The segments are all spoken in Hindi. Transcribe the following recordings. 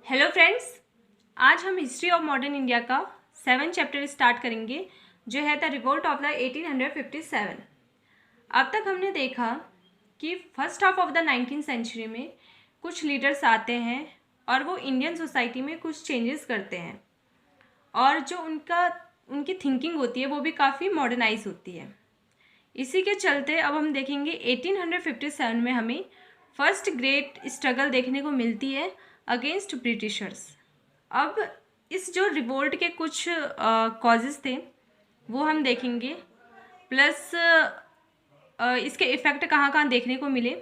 हेलो फ्रेंड्स, आज हम हिस्ट्री ऑफ मॉडर्न इंडिया का 7 चैप्टर स्टार्ट करेंगे जो है द रिवोल्ट ऑफ द 1857। अब तक हमने देखा कि first half of the 19th century में कुछ लीडर्स आते हैं और वो इंडियन सोसाइटी में कुछ चेंजेस करते हैं और जो उनकी थिंकिंग होती है वो भी काफ़ी मॉडर्नाइज होती है। इसी के चलते अब हम देखेंगे 1857 में हमें फर्स्ट ग्रेट स्ट्रगल देखने को मिलती है अगेंस्ट ब्रिटिशर्स। अब इस जो रिवोल्ट के कुछ कॉजेज़ थे वो हम देखेंगे, प्लस इसके इफ़ेक्ट कहाँ कहाँ देखने को मिले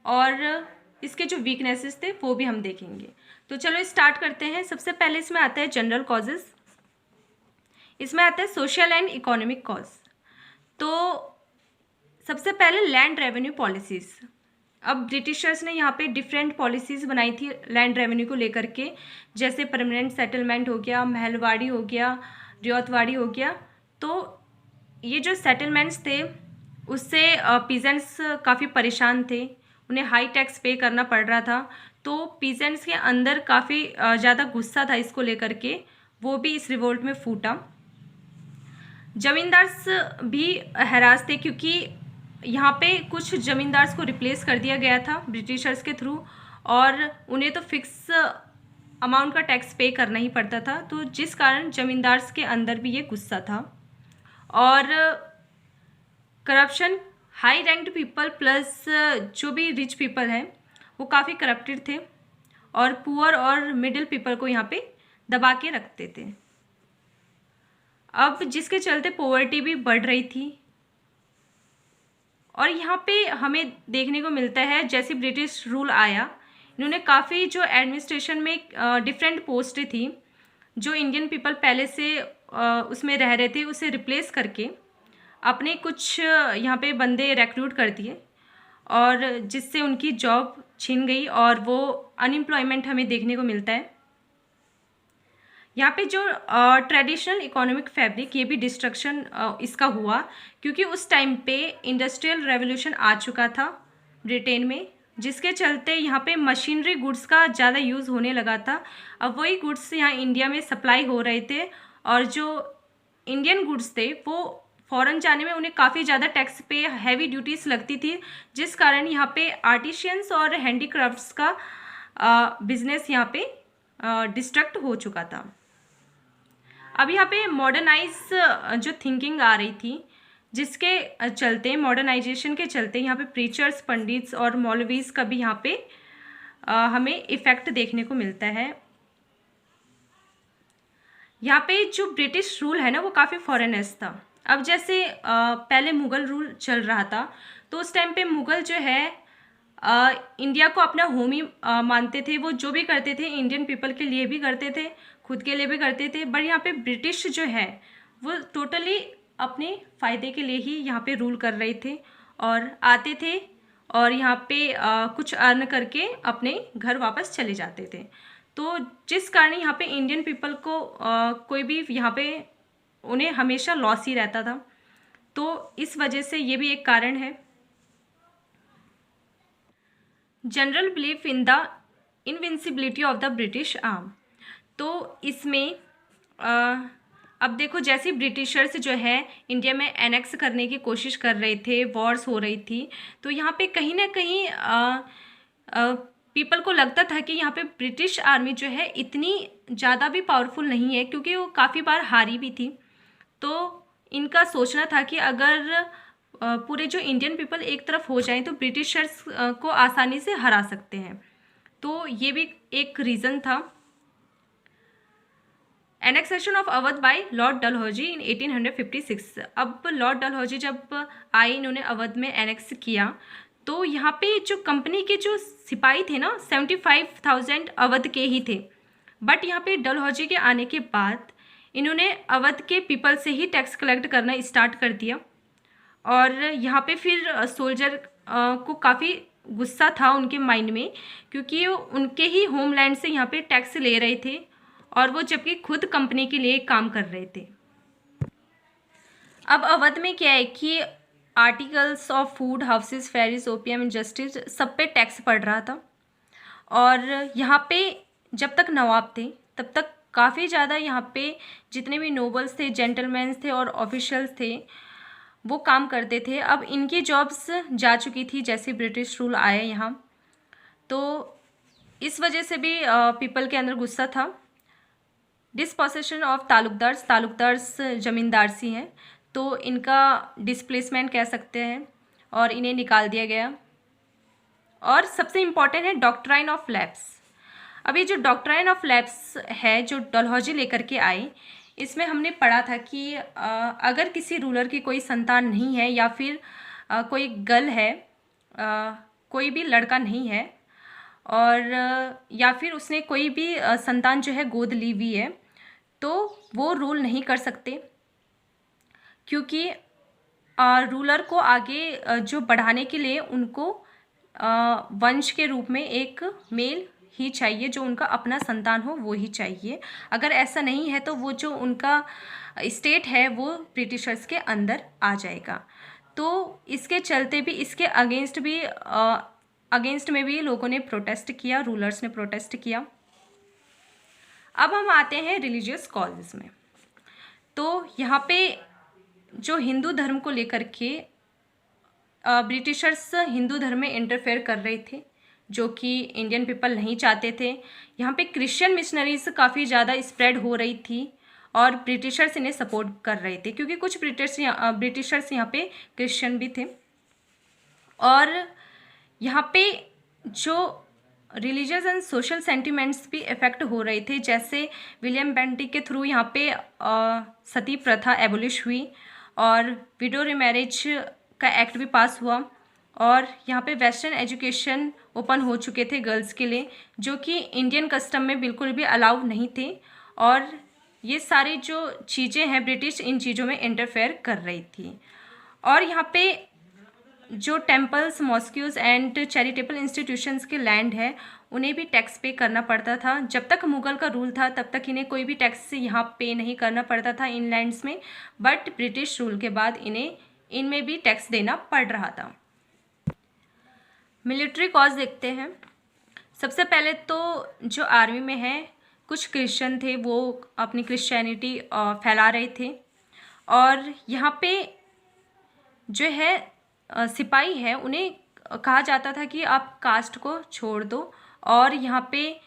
और इसके जो वीकनेसेस थे वो भी हम देखेंगे। तो चलो स्टार्ट करते हैं। सबसे पहले इसमें आता है जनरल कॉजेज़, इसमें आता है सोशल एंड इकोनॉमिक कॉज। तो सबसे पहले लैंड रेवेन्यू पॉलिसीज़। अब ब्रिटिशर्स ने यहाँ पे डिफरेंट पॉलिसीज़ बनाई थी लैंड रेवेन्यू को लेकर के, जैसे परमानेंट सेटलमेंट हो गया, महलवाड़ी हो गया, रियायतवाड़ी हो गया। तो ये जो सेटलमेंट्स थे उससे पीजेंट्स काफ़ी परेशान थे, उन्हें हाई टैक्स पे करना पड़ रहा था। तो पीजेंट्स के अंदर काफ़ी ज़्यादा गुस्सा था इसको लेकर के, वो भी इस रिवोल्ट में फूटा। जमींदार्स भी हैरास थे क्योंकि यहाँ पे कुछ ज़मींदार्स को रिप्लेस कर दिया गया था ब्रिटिशर्स के थ्रू और उन्हें तो फिक्स अमाउंट का टैक्स पे करना ही पड़ता था, तो जिस कारण ज़मींदार्स के अंदर भी ये गुस्सा था। और corruption, high ranked people plus जो भी रिच पीपल हैं वो काफ़ी करप्टेड थे और पुअर और मिडिल पीपल को यहाँ पे दबा के रखते थे। अब जिसके चलते पॉवर्टी भी बढ़ रही थी। और यहाँ पे हमें देखने को मिलता है जैसे ब्रिटिश रूल आया, इन्होंने काफ़ी जो एडमिनिस्ट्रेशन में डिफरेंट पोस्टें थी जो इंडियन पीपल पहले से उसमें रह रहे थे उसे रिप्लेस करके अपने कुछ यहाँ पे बंदे रिक्रूट कर दिए और जिससे उनकी जॉब छीन गई और वो अनएम्प्लॉयमेंट हमें देखने को मिलता है। यहाँ पे जो ट्रेडिशनल इकोनॉमिक फैब्रिक, ये भी डिस्ट्रक्शन इसका हुआ क्योंकि उस टाइम पे इंडस्ट्रियल रेवोल्यूशन आ चुका था ब्रिटेन में, जिसके चलते यहाँ पे मशीनरी गुड्स का ज़्यादा यूज़ होने लगा था। अब वही गुड्स यहाँ इंडिया में सप्लाई हो रहे थे और जो इंडियन गुड्स थे वो फॉरेन जाने में उन्हें काफ़ी ज़्यादा टैक्स पे, हैवी ड्यूटीज़ लगती थी, जिस कारण यहाँ पे आर्टिशियंस और हैंडीक्राफ्ट्स का बिजनेस यहाँ पे डिस्ट्रक्ट हो चुका था। अब यहाँ पे मॉडर्नाइज जो थिंकिंग आ रही थी जिसके चलते, मॉडर्नाइजेशन के चलते यहाँ पे प्रीचर्स, पंडित्स और मौलवीज़ का भी यहाँ पे हमें इफ़ेक्ट देखने को मिलता है। यहाँ पे जो ब्रिटिश रूल है ना वो काफ़ी फॉरेनर्स था। अब जैसे पहले मुग़ल रूल चल रहा था तो उस टाइम पे मुग़ल जो है इंडिया को अपना होम ही मानते थे। वो जो भी करते थे इंडियन पीपल के लिए भी करते थे, खुद के लिए भी करते थे। बट यहाँ पे ब्रिटिश जो है वो टोटली अपने फ़ायदे के लिए ही यहाँ पे रूल कर रहे थे और आते थे और यहाँ पे कुछ अर्न करके अपने घर वापस चले जाते थे। तो जिस कारण यहाँ पे इंडियन पीपल को कोई भी यहाँ पे उन्हें हमेशा लॉस ही रहता था। तो इस वजह से ये भी एक कारण है। General belief in the invincibility of the British arm. तो इसमें अब देखो जैसे ब्रिटिशर्स जो है इंडिया में एनेक्स करने की कोशिश कर रहे थे, वॉर्स हो रही थी, तो यहाँ पे कहीं ना कहीं पीपल को लगता था कि यहाँ पे ब्रिटिश आर्मी जो है इतनी ज़्यादा भी पावरफुल नहीं है क्योंकि वो काफ़ी बार हारी भी थी। तो इनका सोचना था कि अगर पूरे जो इंडियन पीपल एक तरफ हो जाएं तो ब्रिटिशर्स को आसानी से हरा सकते हैं। तो ये भी एक रीज़न था। Annexation of Awadh by Lord Dalhousie in 1856। अब लॉर्ड डलहौजी जब आए, इन्होंने अवध में एनेक्स किया, तो यहाँ पे जो कंपनी के जो सिपाही थे ना 75,000 अवध के ही थे। बट यहाँ पे डलहौजी के आने के बाद इन्होंने अवध के पीपल से ही टैक्स कलेक्ट करना स्टार्ट कर दिया और यहाँ पे फिर सोल्जर को काफ़ी गुस्सा था उनके माइंड में क्योंकि वो उनके ही होमलैंड से यहाँ पे टैक्स ले रहे थे और वो जबकि खुद कंपनी के लिए काम कर रहे थे। अब अवध में क्या है कि articles of food, houses, ferries, opium, industries सब पे टैक्स पड़ रहा था और यहाँ पे जब तक नवाब थे तब तक काफ़ी ज़्यादा यहाँ पे जितने भी नोबल्स थे, जेंटलमैन्स थे और ऑफिशियल्स थे वो काम करते थे। अब इनकी जॉब्स जा चुकी थी जैसे ब्रिटिश रूल आए यहाँ, तो इस वजह से भी पीपल के अंदर गुस्सा था। डिसपोसेशन ऑफ तालुकदार्स, तालुकदार्स ज़मींदार सी हैं, तो इनका डिस्प्लेसमेंट कह सकते हैं और इन्हें निकाल दिया गया। और सबसे इम्पॉर्टेंट है डॉक्ट्राइन ऑफ लैप्स। अभी जो डॉक्ट्राइन ऑफ लैप्स है जो डलहौजी लेकर के आए, इसमें हमने पढ़ा था कि अगर किसी रूलर की कोई संतान नहीं है या फिर कोई गर्ल है, कोई भी लड़का नहीं है और या फिर उसने कोई भी संतान जो है गोद ली हुई है, तो वो रूल नहीं कर सकते, क्योंकि रूलर को आगे जो बढ़ाने के लिए उनको वंश के रूप में एक मेल ही चाहिए, जो उनका अपना संतान हो वो ही चाहिए। अगर ऐसा नहीं है तो वो जो उनका स्टेट है वो ब्रिटिशर्स के अंदर आ जाएगा। तो इसके चलते भी, इसके अगेंस्ट में भी लोगों ने प्रोटेस्ट किया, रूलर्स ने प्रोटेस्ट किया। अब हम आते हैं रिलीजियस कॉजेज़ में। तो यहाँ पे जो हिंदू धर्म को लेकर के ब्रिटिशर्स हिंदू धर्म में इंटरफेयर कर रहे थे, जो कि इंडियन पीपल नहीं चाहते थे। यहाँ पे क्रिश्चियन मिशनरीज काफ़ी ज़्यादा स्प्रेड हो रही थी और ब्रिटिशर्स इन्हें सपोर्ट कर रहे थे, क्योंकि कुछ ब्रिटिशर्स यहाँ पे क्रिश्चियन भी थे। और यहाँ पे जो रिलीजियस एंड सोशल सेंटिमेंट्स भी इफ़ेक्ट हो रहे थे, जैसे विलियम बेंटिक के थ्रू यहाँ पे सती प्रथा एबोलिश हुई और विडो रीमैरिज का एक्ट भी पास हुआ और यहाँ पे वेस्टर्न एजुकेशन ओपन हो चुके थे गर्ल्स के लिए, जो कि इंडियन कस्टम में बिल्कुल भी अलाउ नहीं थे। और ये सारी जो चीज़ें हैं ब्रिटिश इन चीज़ों में इंटरफेयर कर रही थी। और यहाँ पे जो टेम्पल्स, मॉस्क्यूज एंड चैरिटेबल इंस्टीट्यूशंस के लैंड है उन्हें भी टैक्स पे करना पड़ता था। जब तक मुग़ल का रूल था तब तक इन्हें कोई भी टैक्स यहाँ पे नहीं करना पड़ता था इन लैंड्स में, बट ब्रिटिश रूल के बाद इन्हें इनमें भी टैक्स देना पड़ रहा था। मिलिट्री कॉज देखते हैं। सबसे पहले तो जो आर्मी में है कुछ क्रिश्चियन थे, वो अपनी क्रिश्चियनिटी फैला रहे थे और यहाँ पे जो है सिपाही है उन्हें कहा जाता था कि आप कास्ट को छोड़ दो, और यहाँ पे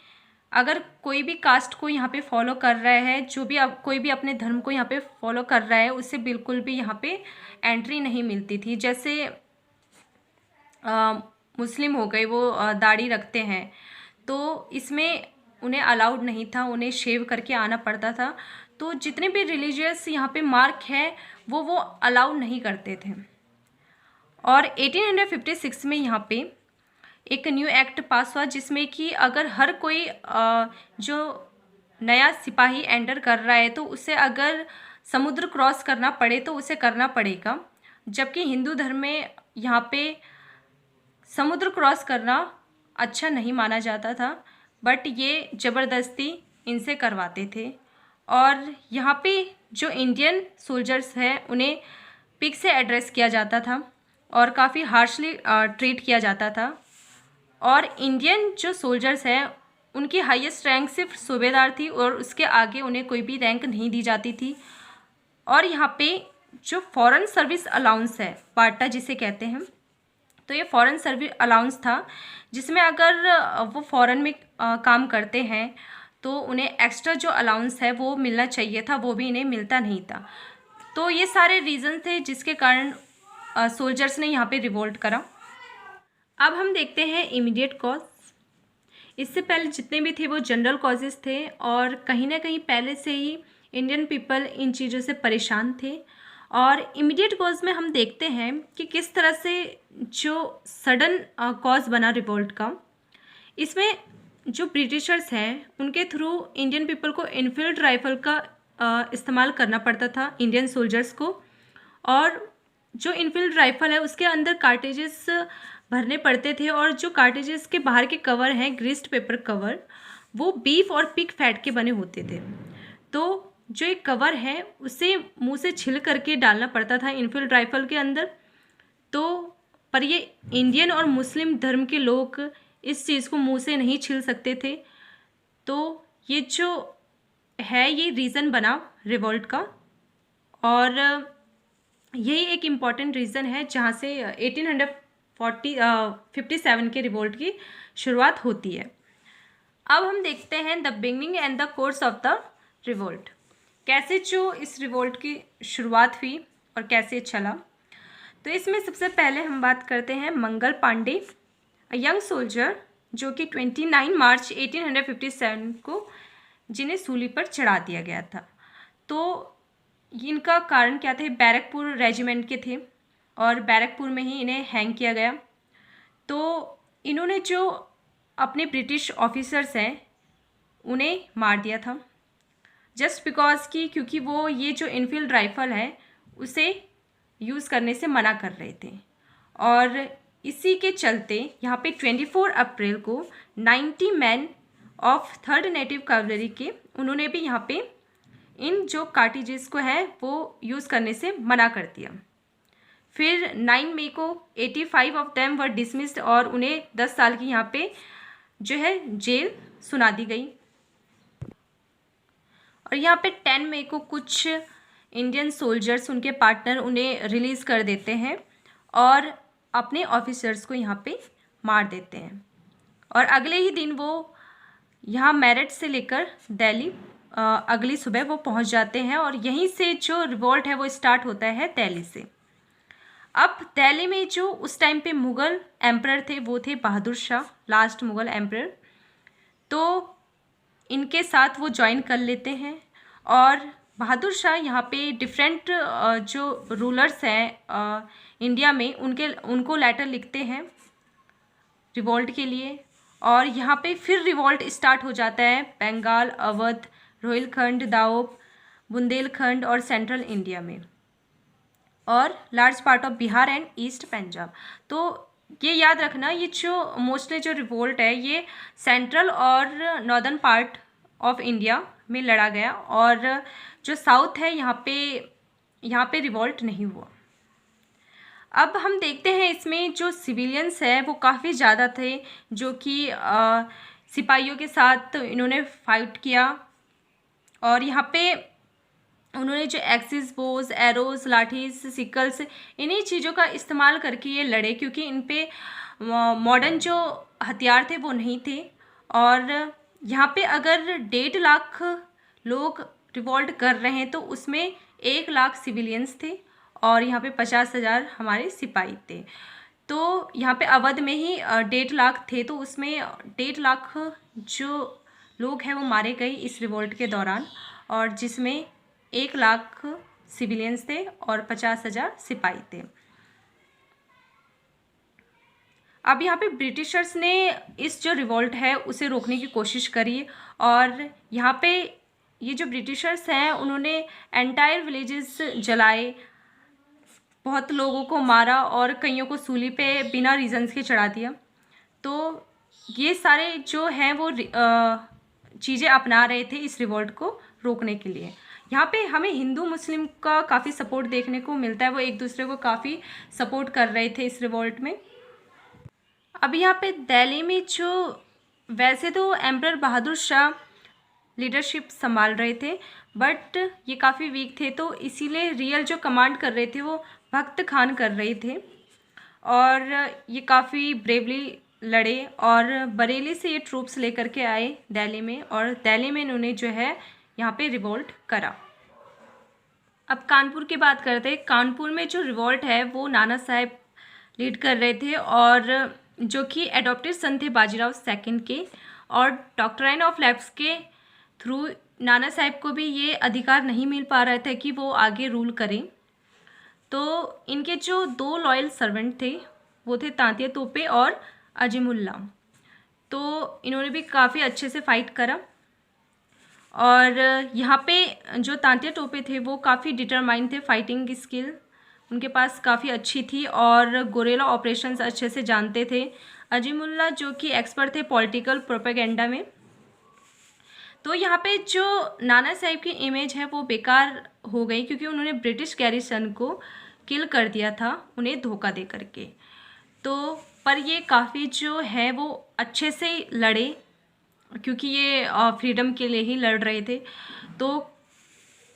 अगर कोई भी कास्ट को यहाँ पे फॉलो कर रहा है, जो भी कोई भी अपने धर्म को यहाँ पे फॉलो कर रहा है, उससे बिल्कुल भी यहाँ पे एंट्री नहीं मिलती थी। जैसे मुस्लिम हो गए, वो दाढ़ी रखते हैं, तो इसमें उन्हें अलाउड नहीं था, उन्हें शेव करके आना पड़ता था। तो जितने भी रिलीजियस यहाँ पे मार्क है वो अलाउड नहीं करते थे। और 1856 में यहाँ पे एक न्यू एक्ट पास हुआ, जिसमें कि अगर हर कोई जो नया सिपाही एंटर कर रहा है तो उसे अगर समुद्र क्रॉस करना पड़े तो उसे करना पड़ेगा, जबकि हिंदू धर्म में यहाँ पे समुद्र क्रॉस करना अच्छा नहीं माना जाता था, बट ये ज़बरदस्ती इनसे करवाते थे। और यहाँ पे जो इंडियन सोल्जर्स हैं उन्हें पिग से एड्रेस किया जाता था और काफ़ी हार्शली ट्रीट किया जाता था। और इंडियन जो सोल्जर्स हैं उनकी हाईएस्ट रैंक सिर्फ सूबेदार थी और उसके आगे उन्हें कोई भी रैंक नहीं दी जाती थी। और यहाँ पे जो फॉरेन सर्विस अलाउंस है, पार्टा जिसे कहते हैं, तो ये फॉरेन सर्विस अलाउंस था, जिसमें अगर वो फॉरेन में काम करते हैं तो उन्हें एक्स्ट्रा जो अलाउंस है वो मिलना चाहिए था, वो भी इन्हें मिलता नहीं था। तो ये सारे रीज़न थे जिसके कारण सोल्जर्स ने यहाँ पे रिवोल्ट करा। अब हम देखते हैं इमीडिएट कॉज। इससे पहले जितने भी थे वो जनरल कॉजेज़ थे और कहीं ना कहीं पहले से ही इंडियन पीपल इन चीज़ों से परेशान थे। और इमीडिएट कॉज में हम देखते हैं कि किस तरह से जो सडन कॉज बना रिवोल्ट का, इसमें जो ब्रिटिशर्स हैं उनके थ्रू इंडियन पीपल को इनफील्ड राइफल का इस्तेमाल करना पड़ता था इंडियन सोल्जर्स को। और जो इनफील्ड राइफल है उसके अंदर कार्टेजेस भरने पड़ते थे और जो कार्टेजेस के बाहर के कवर हैं ग्रीस्ड पेपर कवर, वो बीफ और पिग फैट के बने होते थे। तो जो एक कवर है उसे मुंह से छिल करके डालना पड़ता था इनफील्ड राइफल के अंदर। तो पर ये इंडियन और मुस्लिम धर्म के लोग इस चीज़ को मुंह से नहीं छिल सकते थे, तो ये जो है ये रीज़न बना रिवोल्ट का, और यही एक इम्पॉर्टेंट रीज़न है जहाँ से 1857 के रिवोल्ट की शुरुआत होती है। अब हम देखते हैं the beginning and the course of the revolt, कैसे जो इस रिवोल्ट की शुरुआत हुई और कैसे चला। तो इसमें सबसे पहले हम बात करते हैं Mangal Pandey, a young soldier, जो कि 29 मार्च 1857 को जिन्हें सूली पर चढ़ा दिया गया था। तो इनका कारण क्या थे, बैरकपुर रेजिमेंट के थे और बैरकपुर में ही इन्हें हैंग किया गया। तो इन्होंने जो अपने ब्रिटिश ऑफिसर्स हैं उन्हें मार दिया था, जस्ट बिकॉज कि क्योंकि वो ये जो इनफील्ड राइफ़ल है उसे यूज़ करने से मना कर रहे थे। और इसी के चलते यहाँ पे 24 अप्रैल को 90 man of 3rd native cavalry के उन्होंने भी यहाँ पे इन जो कार्टिजेस को है वो यूज़ करने से मना कर दिया। फिर 9 मई को 85 ऑफ देम वर डिसमिस्ड और उन्हें 10 साल की यहाँ पे जो है जेल सुना दी गई। और यहाँ पे 10 मई को कुछ इंडियन सोल्जर्स, उनके पार्टनर उन्हें रिलीज़ कर देते हैं और अपने ऑफिसर्स को यहाँ पे मार देते हैं। और अगले ही दिन वो यहाँ मेरठ से लेकर दिल्ली अगली सुबह वो पहुँच जाते हैं और यहीं से जो रिवोल्ट है वो स्टार्ट होता है दिल्ली से। अब दिल्ली में जो उस टाइम पे मुग़ल एम्परर थे वो थे बहादुर शाह, लास्ट मुग़ल एम्परर। तो इनके साथ वो ज्वाइन कर लेते हैं और बहादुर शाह यहाँ पे डिफरेंट जो रूलर्स हैं इंडिया में उनको लेटर लिखते हैं रिवोल्ट के लिए। और यहाँ पे फिर रिवोल्ट स्टार्ट हो जाता है बंगाल, अवध, रोहिलखंड, दाऊद, बुंदेलखंड और सेंट्रल इंडिया में, और large part of Bihar and east Punjab. तो ये याद रखना, ये जो मोस्टली जो रिवोल्ट है ये सेंट्रल और नॉर्दर्न पार्ट ऑफ इंडिया में लड़ा गया और जो साउथ है यहाँ पे रिवोल्ट नहीं हुआ। अब हम देखते हैं इसमें जो सिविलियंस है वो काफ़ी ज़्यादा थे, जो कि सिपाहियों के साथ इन्होंने फाइट किया। और यहाँ पे उन्होंने जो एक्सिस, बोज, एरोज, लाठीज, सिकल्स, इन्हीं चीज़ों का इस्तेमाल करके ये लड़े, क्योंकि इन पे मॉडर्न जो हथियार थे वो नहीं थे। और यहाँ पे अगर 1.5 लाख लोग रिवोल्ट कर रहे हैं तो उसमें 1 लाख सिविलियंस थे और यहाँ पे 50,000 हमारे सिपाही थे। तो यहाँ पे अवध में ही 1.5 लाख थे, तो उसमें 1.5 लाख जो लोग हैं वो मारे गए इस रिवोल्ट के दौरान, और जिसमें 1 लाख सिविलियंस थे और 50,000 सिपाही थे। अब यहाँ पे ब्रिटिशर्स ने इस जो रिवोल्ट है उसे रोकने की कोशिश करी, और यहाँ पे ये जो ब्रिटिशर्स हैं उन्होंने एंटायर विलेजेस जलाए, बहुत लोगों को मारा और कईयों को सूली पे बिना रीजंस के चढ़ा दिया। तो ये सारे जो हैं वो चीज़ें अपना रहे थे इस रिवोल्ट को रोकने के लिए। यहाँ पे हमें हिंदू मुस्लिम का काफ़ी सपोर्ट देखने को मिलता है, वो एक दूसरे को काफ़ी सपोर्ट कर रहे थे इस रिवोल्ट में। अब यहाँ पे दिल्ली में जो वैसे तो एम्परर बहादुर शाह लीडरशिप संभाल रहे थे, बट ये काफ़ी वीक थे, तो इसीलिए रियल जो कमांड कर रहे थे वो भक्त खान कर रहे थे। और ये काफ़ी ब्रेवली लड़े और बरेली से ये ट्रूप्स लेकर के आए दिल्ली में, और दिल्ली में इन्होंने जो है यहाँ पे रिवोल्ट करा। अब कानपुर की बात करते हैं। कानपुर में जो रिवोल्ट है वो नाना साहेब लीड कर रहे थे, और जो कि एडॉप्टेड सन थे बाजीराव सेकंड के, और डॉक्ट्राइन ऑफ लैप्स के थ्रू नाना साहेब को भी ये अधिकार नहीं मिल पा रहा था कि वो आगे रूल करें। तो इनके जो 2 लॉयल सर्वेंट थे वो थे तांतिया तोपे और अजीमुल्ला। तो इन्होंने भी काफ़ी अच्छे से फाइट करा, और यहाँ पे जो तांतिया टोपे थे वो काफ़ी डिटरमाइंड थे, फाइटिंग की स्किल उनके पास काफ़ी अच्छी थी और गोरेला ऑपरेशंस अच्छे से जानते थे। अजीमुल्ला जो कि एक्सपर्ट थे पॉलिटिकल प्रोपेगेंडा में। तो यहाँ पे जो नाना साहिब की इमेज है वो बेकार हो गई, क्योंकि उन्होंने ब्रिटिश गैरिसन को किल कर दिया था उन्हें धोखा दे करके। तो पर ये काफ़ी जो है वो अच्छे से लड़े क्योंकि ये फ्रीडम के लिए ही लड़ रहे थे। तो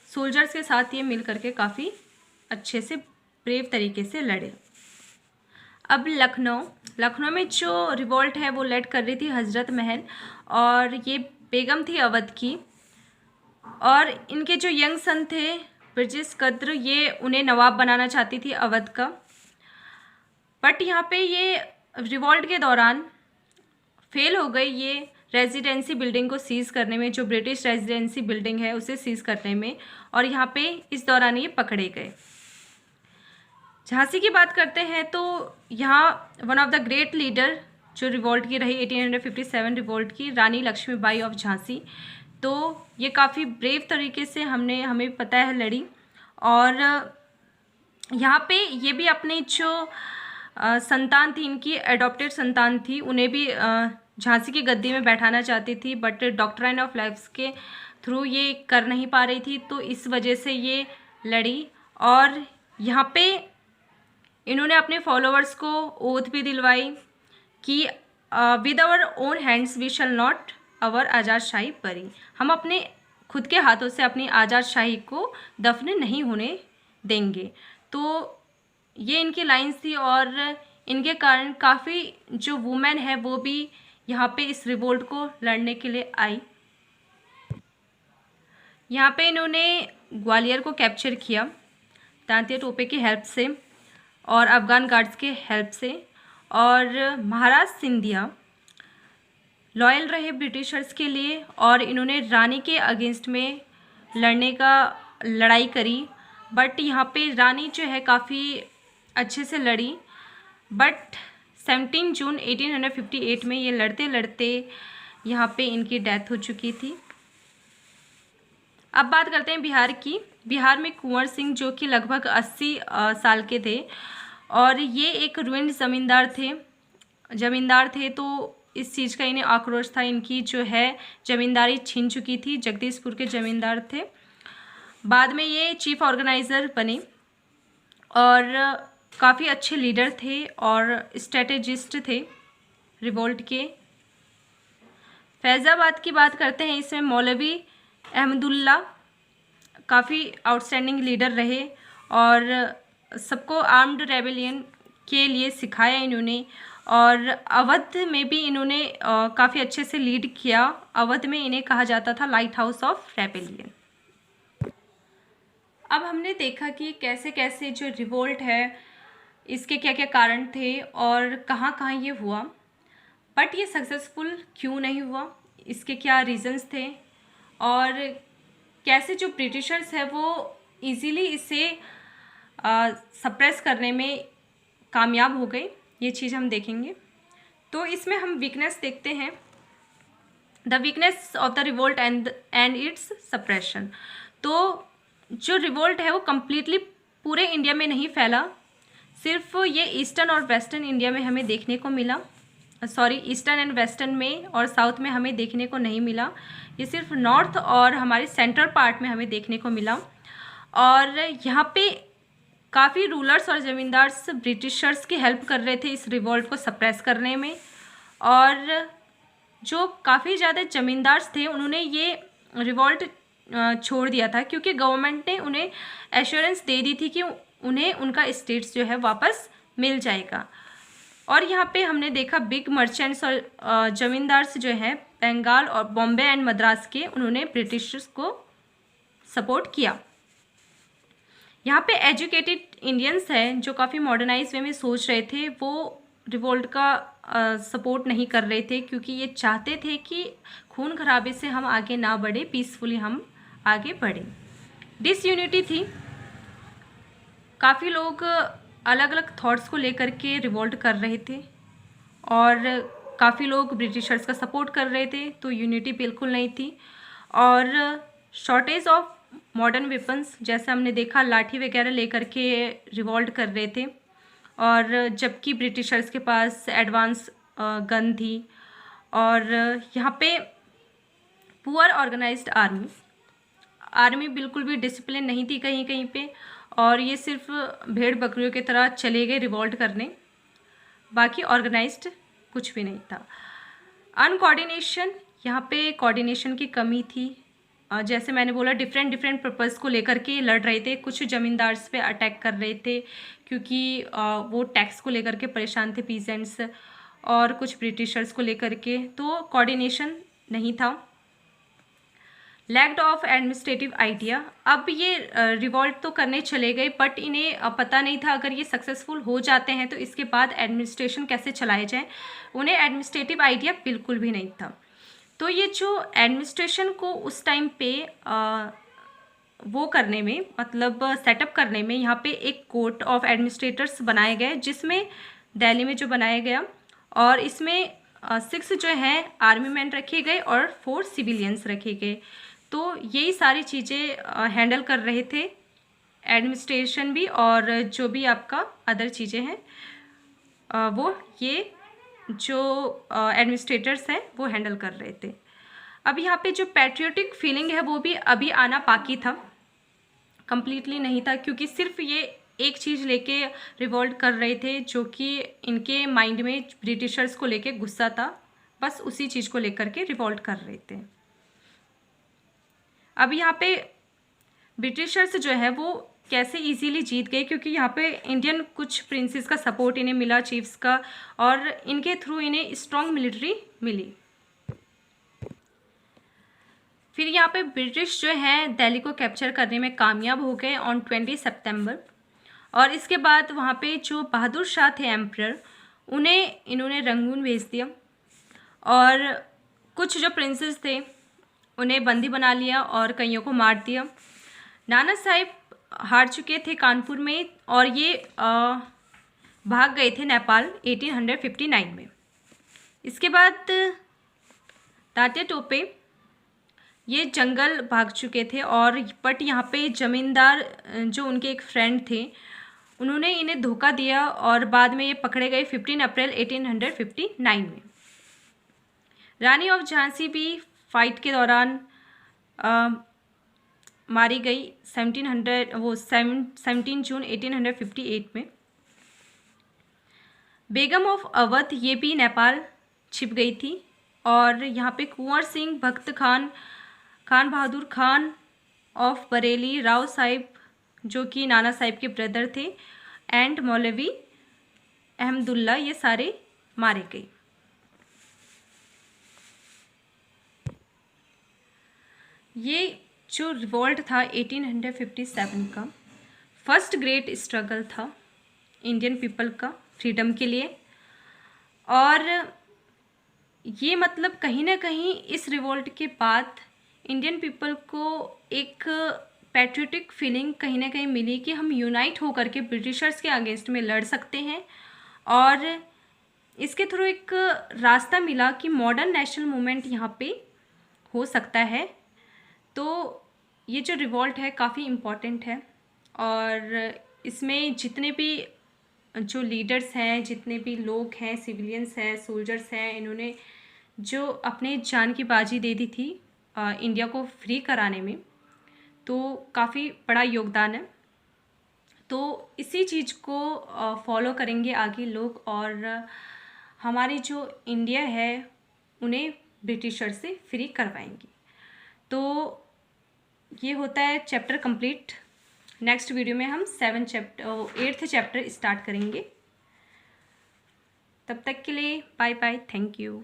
सोल्जर्स के साथ ये मिल करके काफ़ी अच्छे से ब्रेव तरीके से लड़े। अब लखनऊ में जो रिवोल्ट है वो लेड कर रही थी हजरत महल, और ये बेगम थी अवध की, और इनके जो यंग सन थे ब्रिजेश कद्र, ये उन्हें नवाब बनाना चाहती थी अवध का। बट यहाँ पे ये रिवॉल्ट के दौरान फेल हो गई ये रेजिडेंसी बिल्डिंग को सीज़ करने में, जो ब्रिटिश रेजिडेंसी बिल्डिंग है उसे सीज़ करने में, और यहाँ पे इस दौरान ये पकड़े गए। झांसी की बात करते हैं तो यहाँ one of the great leader जो रिवॉल्ट की रही 1857 रिवॉल्ट की, रानी लक्ष्मीबाई ऑफ झांसी। तो ये काफ़ी ब्रेव तरीके से हमें पता है लड़ी, और यहाँ पे ये भी अपने जो संतान थी, इनकी एडॉप्टेड संतान थी, उन्हें भी झांसी की गद्दी में बैठाना चाहती थी, बट डॉक्ट्राइन ऑफ लाइफ के थ्रू ये कर नहीं पा रही थी, तो इस वजह से ये लड़ी। और यहाँ पे इन्होंने अपने फॉलोअर्स को ओथ भी दिलवाई कि with our own hands we shall not our आज़ाद शाही परी, हम अपने खुद के हाथों से अपनी आज़ाद शाही को दफन नहीं होने देंगे। तो ये इनकी लाइन्स थी, और इनके कारण काफ़ी जो वुमेन है वो भी यहाँ पे इस रिवोल्ट को लड़ने के लिए आई। यहाँ पे इन्होंने ग्वालियर को कैप्चर किया तांतिया टोपे की हेल्प से और अफ़गान गार्ड्स के हेल्प से, और महाराज सिंधिया लॉयल रहे ब्रिटिशर्स के लिए, और इन्होंने रानी के अगेंस्ट में लड़ाई करी। बट यहाँ पे रानी जो है काफ़ी अच्छे से लड़ी, बट 17 जून 1858 में ये लड़ते लड़ते यहाँ पे इनकी डेथ हो चुकी थी। अब बात करते हैं बिहार की। बिहार में कुंवर सिंह जो कि लगभग 80 साल के थे, और ये एक रुइंड ज़मींदार थे, तो इस चीज़ का इन्हें आक्रोश था। इनकी जो है ज़मींदारी छीन चुकी थी, जगदीशपुर के ज़मींदार थे। बाद में ये चीफ ऑर्गेनाइज़र बने और काफ़ी अच्छे लीडर थे और स्ट्रेटेजिस्ट थे रिवोल्ट के। फैज़ाबाद की बात करते हैं, इसमें मौलवी अहमदुल्ला काफ़ी आउटस्टैंडिंग लीडर रहे और सबको आर्म्ड रेबेलियन के लिए सिखाया इन्होंने, और अवध में भी इन्होंने काफ़ी अच्छे से लीड किया। अवध में इन्हें कहा जाता था लाइट हाउस ऑफ रेबेलियन। अब हमने देखा कि कैसे कैसे जो रिवोल्ट है इसके क्या क्या कारण थे और कहाँ कहाँ ये हुआ, बट ये सक्सेसफुल क्यों नहीं हुआ, इसके क्या रीज़न्स थे, और कैसे जो ब्रिटिशर्स है वो इजीली इसे सप्रेस करने में कामयाब हो गए, ये चीज़ हम देखेंगे। तो इसमें हम वीकनेस देखते हैं, the weakness of the revolt and it's suppression. तो जो रिवोल्ट है वो कम्प्लीटली पूरे इंडिया में नहीं फैला, सिर्फ ये ईस्टर्न और वेस्टर्न इंडिया में हमें देखने को मिला, ईस्टर्न एंड वेस्टर्न में और साउथ में हमें देखने को नहीं मिला। ये सिर्फ नॉर्थ और हमारे सेंट्रल पार्ट में हमें देखने को मिला। और यहाँ पे काफ़ी रूलर्स और ज़मींदार्स ब्रिटिशर्स की हेल्प कर रहे थे इस रिवोल्ट को सप्रेस करने में, और जो काफ़ी ज़्यादा ज़मींदार्स थे उन्होंने ये रिवोल्ट छोड़ दिया था, क्योंकि गवर्नमेंट ने उन्हें एश्योरेंस दे दी थी कि उन्हें उनका स्टेट्स जो है वापस मिल जाएगा। और यहाँ पे हमने देखा बिग मर्चेंट्स और ज़मींदार्स जो हैं बंगाल और बॉम्बे एंड मद्रास के, उन्होंने ब्रिटिशर्स को सपोर्ट किया। यहाँ पे एजुकेटेड इंडियंस हैं जो काफ़ी मॉडर्नाइज वे में सोच रहे थे, वो रिवोल्ट का सपोर्ट नहीं कर रहे थे, क्योंकि ये चाहते थे कि खून खराबे से हम आगे ना बढ़े, पीसफुली हम आगे बढ़े। डिसयूनिटी थी, काफ़ी लोग अलग अलग थॉट्स को लेकर के रिवोल्ट कर रहे थे और काफ़ी लोग ब्रिटिशर्स का सपोर्ट कर रहे थे, तो यूनिटी बिल्कुल नहीं थी। और शॉर्टेज ऑफ मॉडर्न वेपन्स, जैसे हमने देखा लाठी वगैरह लेकर के रिवोल्ट कर रहे थे, और जबकि ब्रिटिशर्स के पास एडवांस गन थी। और यहाँ पे पुअर ऑर्गेनाइज्ड आर्मी बिल्कुल भी डिसिप्लिन नहीं थी कहीं कहीं पे, और ये सिर्फ भेड़ बकरियों की तरह चले गए रिवोल्ट करने, बाकी ऑर्गेनाइज्ड कुछ भी नहीं था। अनकोऑर्डिनेशन, यहाँ पे कोऑर्डिनेशन की कमी थी। जैसे मैंने बोला डिफरेंट डिफरेंट पर्पज़ को लेकर के लड़ रहे थे। कुछ ज़मींदार्स पे अटैक कर रहे थे क्योंकि वो टैक्स को लेकर के परेशान थे पीजेंट्स, और कुछ ब्रिटिशर्स को लेकर के, तो कोऑर्डिनेशन नहीं था। Lacked of administrative idea. अब ये रिवॉल्ट तो करने चले गए, बट इन्हें पता नहीं था अगर ये सक्सेसफुल हो जाते हैं तो इसके बाद एडमिनिस्ट्रेशन कैसे चलाए जाए। उन्हें एडमिनिस्ट्रेटिव आइडिया बिल्कुल भी नहीं था। तो ये जो एडमिनिस्ट्रेशन को उस टाइम पे वो करने में, मतलब सेटअप करने में, यहाँ पे एक कोर्ट ऑफ एडमिनिस्ट्रेटर्स बनाए गए, जिसमें दिल्ली में जो बनाया गया, और इसमें 6 जो हैं आर्मी मैन रखे गए और 4 सिविलियंस रखे गए। तो यही सारी चीज़ें हैंडल कर रहे थे, एडमिनिस्ट्रेशन भी और जो भी आपका अदर चीज़ें हैं वो ये जो एडमिनिस्ट्रेटर्स हैं वो हैंडल कर रहे थे। अब यहाँ पे जो पैट्रियोटिक फीलिंग है वो भी अभी आना बाकी था, कम्प्लीटली नहीं था, क्योंकि सिर्फ ये एक चीज़ लेके रिवॉल्ट कर रहे थे जो कि इनके माइंड में ब्रिटिशर्स को लेके गुस्सा था, बस उसी चीज़ को लेकर के रिवॉल्ट कर रहे थे। अब यहाँ पे ब्रिटिशर्स जो है वो कैसे इजीली जीत गए, क्योंकि यहाँ पे इंडियन कुछ प्रिंसेस का सपोर्ट इन्हें मिला, चीफ्स का, और इनके थ्रू इन्हें स्ट्रॉन्ग मिलिट्री मिली। फिर यहाँ पे ब्रिटिश जो हैं दिल्ली को कैप्चर करने में कामयाब हो गए ऑन 20 सितंबर, और इसके बाद वहाँ पे जो बहादुर शाह थे एम्परर, उन्हें इन्होंने रंगून भेज दिया, और कुछ जो प्रिंसेस थे उन्हें बंदी बना लिया और कईयों को मार दिया। नाना साहिब हार चुके थे कानपुर में, और ये भाग गए थे नेपाल 1859 में। इसके बाद तात्या टोपे ये जंगल भाग चुके थे, और बट यहाँ पे ज़मींदार जो उनके एक फ्रेंड थे उन्होंने इन्हें धोखा दिया, और बाद में ये पकड़े गए 15 अप्रैल 1859 में। रानी ऑफ झांसी भी फाइट के दौरान मारी गई 17 जून 1858 में। बेगम ऑफ अवध ये भी नेपाल छिप गई थी, और यहाँ पे कुंवर सिंह भक्त खान, खान बहादुर खान ऑफ बरेली, राव साहिब जो कि नाना साहिब के ब्रदर थे, एंड मौलवी अहमदुल्ला, ये सारे मारे गए। ये जो रिवॉल्ट था 1857 का फर्स्ट ग्रेट स्ट्रगल था इंडियन पीपल का फ्रीडम के लिए, और ये मतलब कहीं ना कहीं इस रिवॉल्ट के बाद इंडियन पीपल को एक पैट्रियोटिक फीलिंग कहीं ना कहीं मिली कि हम यूनाइट होकर के ब्रिटिशर्स के अगेंस्ट में लड़ सकते हैं, और इसके थ्रू एक रास्ता मिला कि मॉडर्न नेशनल मूवमेंट यहाँ पे हो सकता है। तो ये जो रिवॉल्ट है काफ़ी इम्पॉर्टेंट है, और इसमें जितने भी जो लीडर्स हैं, जितने भी लोग हैं, सिविलियंस हैं, सोल्जर्स हैं, इन्होंने जो अपने जान की बाजी दे दी थी इंडिया को फ्री कराने में, तो काफ़ी बड़ा योगदान है। तो इसी चीज़ को फॉलो करेंगे आगे लोग, और हमारी जो इंडिया है उन्हें ब्रिटिशर से फ्री करवाएंगी। तो ये होता है चैप्टर कंप्लीट। नेक्स्ट वीडियो में हम 8th चैप्टर स्टार्ट करेंगे। तब तक के लिए बाय बाय, थैंक यू।